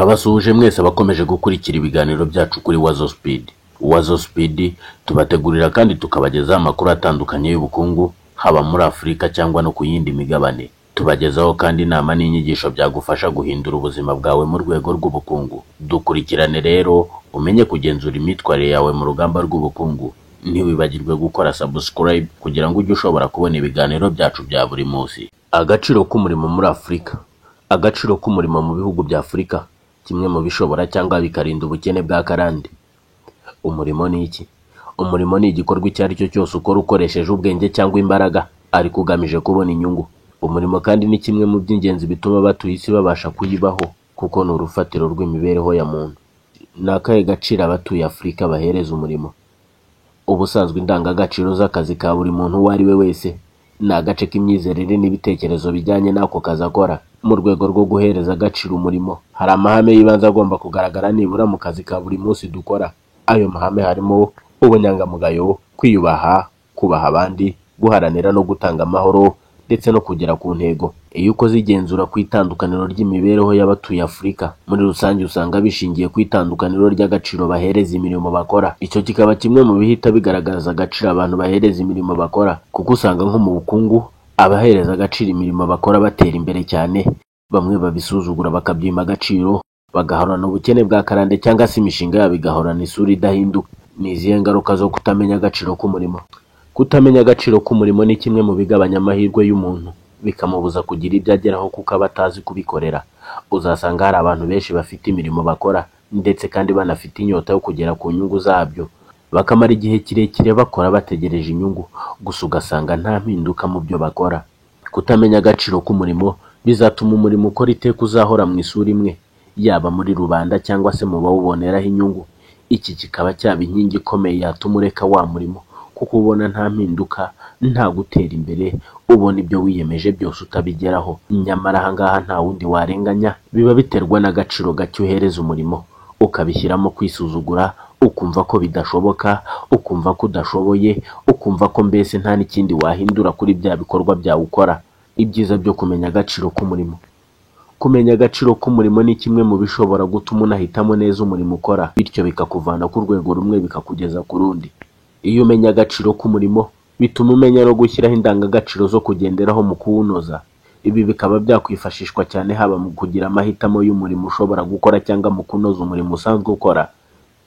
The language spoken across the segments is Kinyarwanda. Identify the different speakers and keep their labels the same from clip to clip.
Speaker 1: Turabasuhuje mwese abakomeje gukurikira ibiganiro byacu kuri Wazo Speed. Wazo Speed tubategurira kandi tukabagezaho amakuru atandukanye y'ubukungu haba muri Afurika cyangwa no ku yindi migabane. Tubagezaho kandi inama n'inyigisho byagufasha guhindura ubuzima bwawe mu rwego rw'ubukungu. Dukurikirane rero umenye kugenzura imitwarire yawe mu rugamba rw'ubukungu. Ntiwibagirwe gukora subscribe kugira ngo ujye ushobora kubona ibiganiro byacu bya buri munsi. Agaciro k'umurimo muri Afurika. Agaciro k'umurimo mu bihugu bya Afurika kimwe mu bishobora cyangwa bikarinda ubukene bwa karande. Umurimo ni iki? Umurimo ni igikorwa icyo ari cyo cyose ukora ukoresheje ubwenge cyangwa imbaraga ariko ugamije kubona inyungu. Umurimo kandi ni kimwe mu by'ingenzi bituma abatuye isi babasha kuyibaho kuko ni urufatiro rw'imibereho ya muntu. Ni akahe gaciro abatuye Afurika bahereza umurimo? Ubusanzwe indangagaciro z'akazi ka buri muntu uwo ari we wese ni agace k'imyizerere n'ibitekerezo bijyanye n'ako kazi akora. Mu rwego rwo guhereza agaciro umurimo, hari amahame y'ibanze agomba kugaragara nibura mu kazi ka buri munsi dukora. Ayo mahame harimo ubunyangamugayo, kwiyubaha, kubaha abandi, guharanira no gutanga amahoro ndetse no kugera ku ntego. Iyo ukoze igenzura ku itandukaniro ry'imibereho y'abatuye Afurika, muri rusange usanga bishingiye ku itandukaniro ry'agaciro bahereza imirimo bakora. Icyo kikaba kimwe mu bihita bigaragaza agaciro abantu bahereza imirimo bakora, kuko usanga nko mu bukungu abahereza agaciro imirimo bakora batera imbere cyane. Bamwe babisuzugura bakabyima agaciro, bagahorana ubukene bwa karande cyangwa se imishinga yabo igahorana isura idahinduka. Ni izihe ngaruka zo kutamenya agaciro k'umurimo? Kutamenya agaciro k'umurimo ni kimwe mu bigabanya amahirwe y'umuntu, bikamubuza kugira ibyo ageraho kuko aba atazi kubikorera. Uzasanga hari abantu benshi bafite imirimo bakora ndetse kandi banafite inyota yo kugera ku nyungu zabyo, bakamara igihe kirekire bakora bategereje inyungu, gusa ugasanga nta mpinduka mu byo bakora. Kutamenya agaciro k'umurimo bizatuma umurimo ukora iteka uzahora mu isura imwe, yaba muri rubanda cyangwa se mu bawuboneraho inyungu. Iki kikaba cyaba inkingi ikomeye yatuma ureka wa murimo, kuko ubona nta mpinduka, nta gutera imbere, ubona ibyo wiyemeje byose utabigeraho. Nyamara ahangaha nta wundi warenganya, biba biterwa n'agaciro gake uhereza umurimo, ukabishyiramo kwisuzugura, ukumva ko bidashoboka, ukumva ko udashoboye, ukumva ko mbese nta n'ikindi wahindura kuri bya bikorwa byawe ukora. Ibyiza byo kumenya agaciro k'umurimo. Kumenya agaciro k'umurimo ni kimwe mu bishobora gutuma unahitamo neza umurimo ukora, bityo bikakuvana ku rwego rumwe bikakugeza ku rundi. Iyo umenya agaciro k'umurimo bituma umenya no gushyiraho indangagaciro zo kugenderaho mu kuwunoza. Ibi bikaba byakwifashishwa cyane haba mu kugira amahitamo y'umurimo ushobora gukora cyangwa mu kunoza umurimo usanzwe ukora.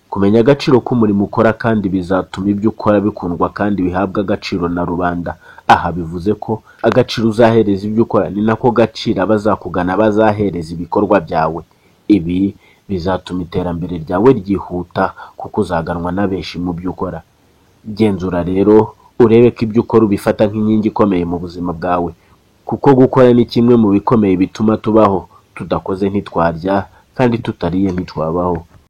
Speaker 1: Kumenya agaciro k'umurimo ukora kandi bizatuma ibyo ukora bikundwa kandi bihabwa agaciro na rubanda. Aha bivuze ko agaciro uzahereza ibyo ukora ni nako gaciro abazakugana bazahereza ibikorwa byawe. Ibi bizatuma iterambere ryawe ryihuta kuko uzaganwa na benshi mu byo ukora. Genzura rero urebe ko ibyo ukora ubifata nk'inkingi ikomeye mu buzima bwawe, kuko gukora ni kimwe mu bikomeye bituma tubaho. Tudakoze ntitwarya kandi tutariye ntitwabaho.